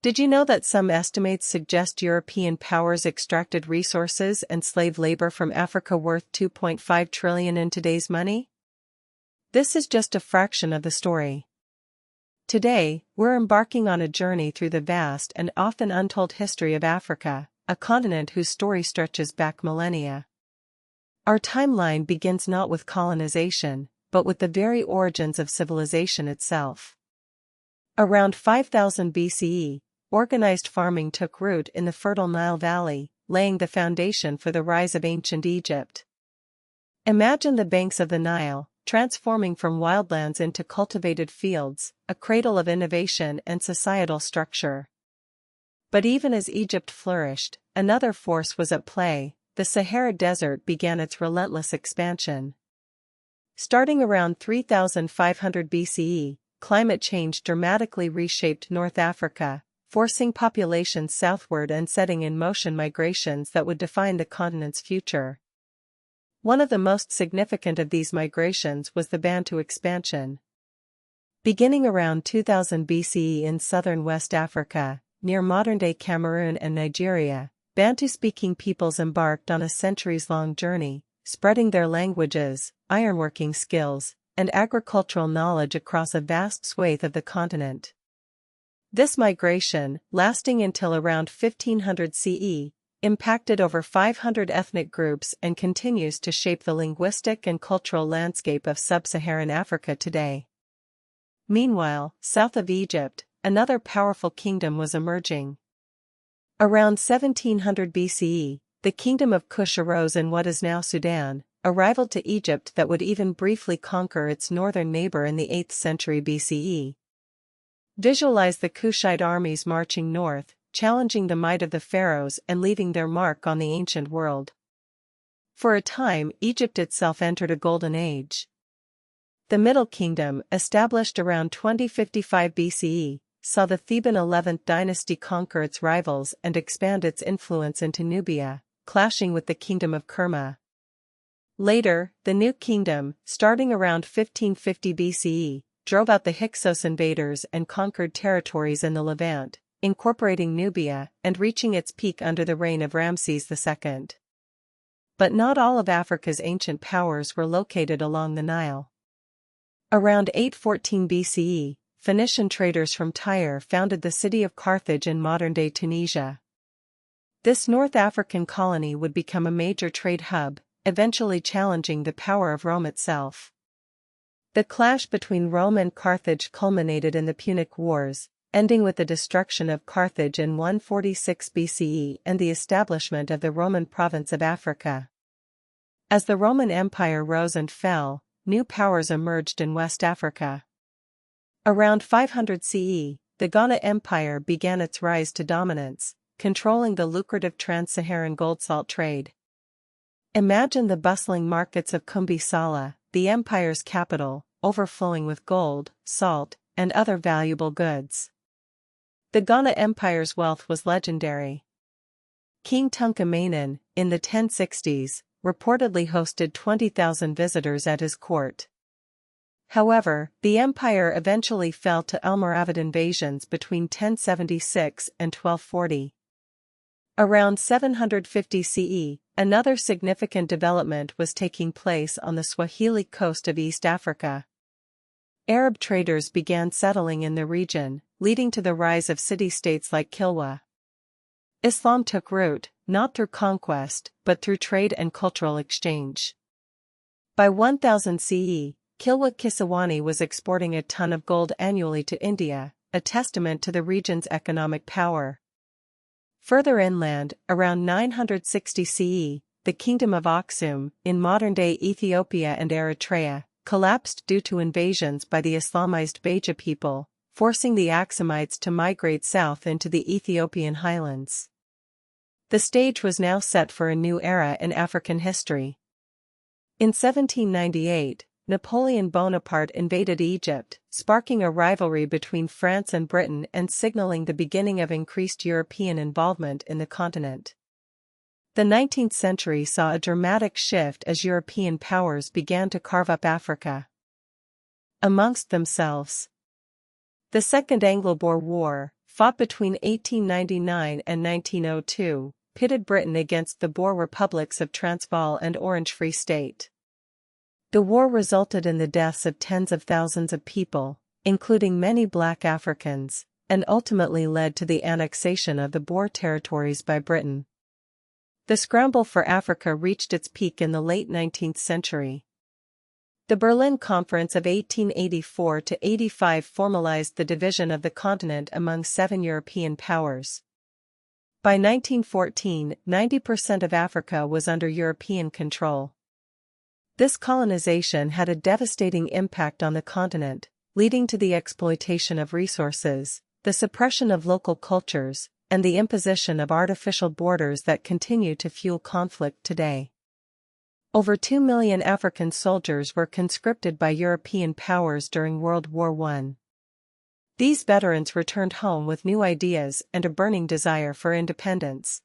Did you know that some estimates suggest European powers extracted resources and slave labor from Africa worth $2.5 trillion in today's money? This is just a fraction of the story. Today, we're embarking on a journey through the vast and often untold history of Africa, a continent whose story stretches back millennia. Our timeline begins not with colonization, but with the very origins of civilization itself. Around 5000 BCE, organized farming took root in the fertile Nile Valley, laying the foundation for the rise of ancient Egypt. Imagine the banks of the Nile, transforming from wildlands into cultivated fields, a cradle of innovation and societal structure. But even as Egypt flourished, another force was at play. The Sahara Desert began its relentless expansion. Starting around 3500 BCE, climate change dramatically reshaped North Africa, forcing populations southward and setting in motion migrations that would define the continent's future. One of the most significant of these migrations was the Bantu expansion. Beginning around 2000 BCE in southern West Africa, near modern-day Cameroon and Nigeria, Bantu-speaking peoples embarked on a centuries-long journey, spreading their languages, ironworking skills, and agricultural knowledge across a vast swathe of the continent. This migration, lasting until around 1500 CE, impacted over 500 ethnic groups and continues to shape the linguistic and cultural landscape of sub-Saharan Africa today. Meanwhile, south of Egypt, another powerful kingdom was emerging. Around 1700 BCE, the kingdom of Kush arose in what is now Sudan, a rival to Egypt that would even briefly conquer its northern neighbor in the 8th century BCE. Visualize the Kushite armies marching north, challenging the might of the pharaohs and leaving their mark on the ancient world. For a time, Egypt itself entered a golden age. The Middle Kingdom, established around 2055 BCE, saw the Theban 11th dynasty conquer its rivals and expand its influence into Nubia, clashing with the kingdom of Kerma. Later, the New Kingdom, starting around 1550 BCE, drove out the Hyksos invaders and conquered territories in the Levant, incorporating Nubia and reaching its peak under the reign of Ramses II. But not all of Africa's ancient powers were located along the Nile. Around 814 BCE, Phoenician traders from Tyre founded the city of Carthage in modern-day Tunisia. This North African colony would become a major trade hub, eventually challenging the power of Rome itself. The clash between Rome and Carthage culminated in the Punic Wars, ending with the destruction of Carthage in 146 BCE and the establishment of the Roman province of Africa. As the Roman Empire rose and fell, new powers emerged in West Africa. Around 500 CE, the Ghana Empire began its rise to dominance, controlling the lucrative trans-Saharan gold salt trade. Imagine the bustling markets of Kumbi-Sala, the empire's capital, overflowing with gold, salt, and other valuable goods. The Ghana Empire's wealth was legendary. King Tunka in the 1060s, reportedly hosted 20,000 visitors at his court. However, the empire eventually fell to Almoravid invasions between 1076 and 1240. Around 750 CE, another significant development was taking place on the Swahili coast of East Africa. Arab traders began settling in the region, leading to the rise of city-states like Kilwa. Islam took root, not through conquest, but through trade and cultural exchange. By 1000 CE, Kilwa Kisawani was exporting a ton of gold annually to India, a testament to the region's economic power. Further inland, around 960 CE, the Kingdom of Aksum, in modern-day Ethiopia and Eritrea, collapsed due to invasions by the Islamized Beja people, forcing the Aksumites to migrate south into the Ethiopian highlands. The stage was now set for a new era in African history. In 1798, Napoleon Bonaparte invaded Egypt, sparking a rivalry between France and Britain and signaling the beginning of increased European involvement in the continent. The 19th century saw a dramatic shift as European powers began to carve up Africa amongst themselves. The Second Anglo-Boer War, fought between 1899 and 1902, pitted Britain against the Boer republics of Transvaal and Orange Free State. The war resulted in the deaths of tens of thousands of people, including many black Africans, and ultimately led to the annexation of the Boer territories by Britain. The scramble for Africa reached its peak in the late 19th century. The Berlin Conference of 1884–85 formalized the division of the continent among 7 European powers. By 1914, 90% of Africa was under European control. This colonization had a devastating impact on the continent, leading to the exploitation of resources, the suppression of local cultures, and the imposition of artificial borders that continue to fuel conflict today. Over 2 million African soldiers were conscripted by European powers during World War I. These veterans returned home with new ideas and a burning desire for independence.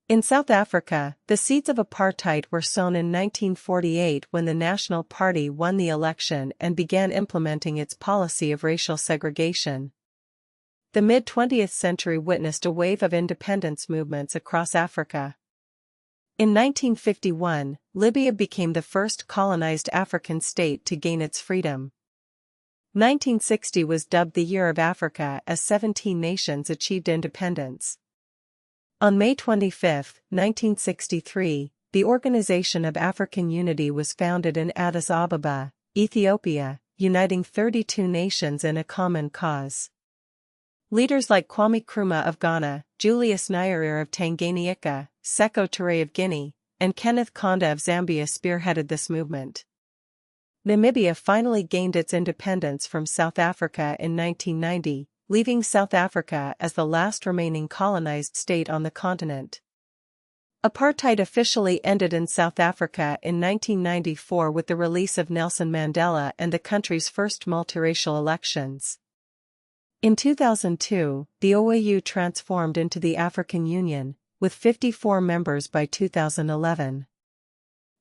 In South Africa, the seeds of apartheid were sown in 1948 when the National Party won the election and began implementing its policy of racial segregation. The mid-20th century witnessed a wave of independence movements across Africa. In 1951, Libya became the first colonized African state to gain its freedom. 1960 was dubbed the Year of Africa as 17 nations achieved independence. On May 25, 1963, the Organization of African Unity was founded in Addis Ababa, Ethiopia, uniting 32 nations in a common cause. Leaders like Kwame Nkrumah of Ghana, Julius Nyerere of Tanganyika, Sékou Touré of Guinea, and Kenneth Kaunda of Zambia spearheaded this movement. Namibia finally gained its independence from South Africa in 1990, leaving South Africa as the last remaining colonized state on the continent. Apartheid officially ended in South Africa in 1994 with the release of Nelson Mandela and the country's first multiracial elections. In 2002, the OAU transformed into the African Union, with 54 members by 2011.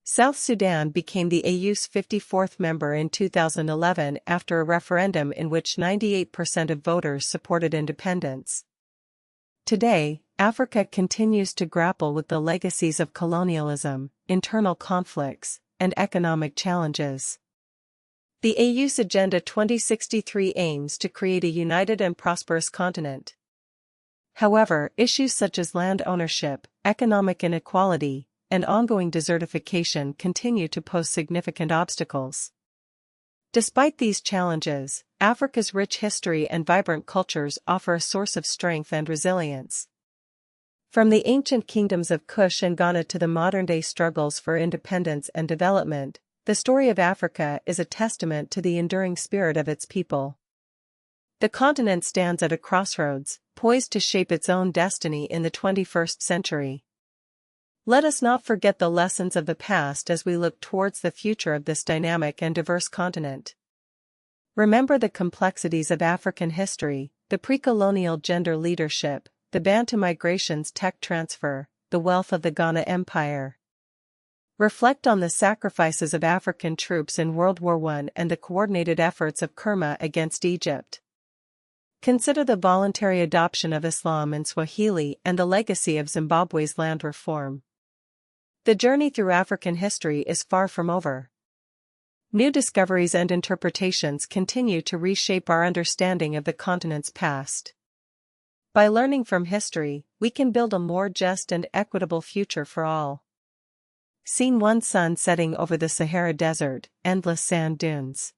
South Sudan became the AU's 54th member in 2011 after a referendum in which 98% of voters supported independence. Today, Africa continues to grapple with the legacies of colonialism, internal conflicts, and economic challenges. The AU's Agenda 2063 aims to create a united and prosperous continent. However, issues such as land ownership, economic inequality, and ongoing desertification continue to pose significant obstacles. Despite these challenges, Africa's rich history and vibrant cultures offer a source of strength and resilience. From the ancient kingdoms of Kush and Ghana to the modern-day struggles for independence and development, the story of Africa is a testament to the enduring spirit of its people. The continent stands at a crossroads, poised to shape its own destiny in the 21st century. Let us not forget the lessons of the past as we look towards the future of this dynamic and diverse continent. Remember the complexities of African history, the pre-colonial gender leadership, the Bantu migration's tech transfer, the wealth of the Ghana Empire. Reflect on the sacrifices of African troops in World War I and the coordinated efforts of Nkrumah against Egypt. Consider the voluntary adoption of Islam in Swahili and the legacy of Zimbabwe's land reform. The journey through African history is far from over. New discoveries and interpretations continue to reshape our understanding of the continent's past. By learning from history, we can build a more just and equitable future for all. Scene 1: Sun setting over the Sahara Desert, endless sand dunes.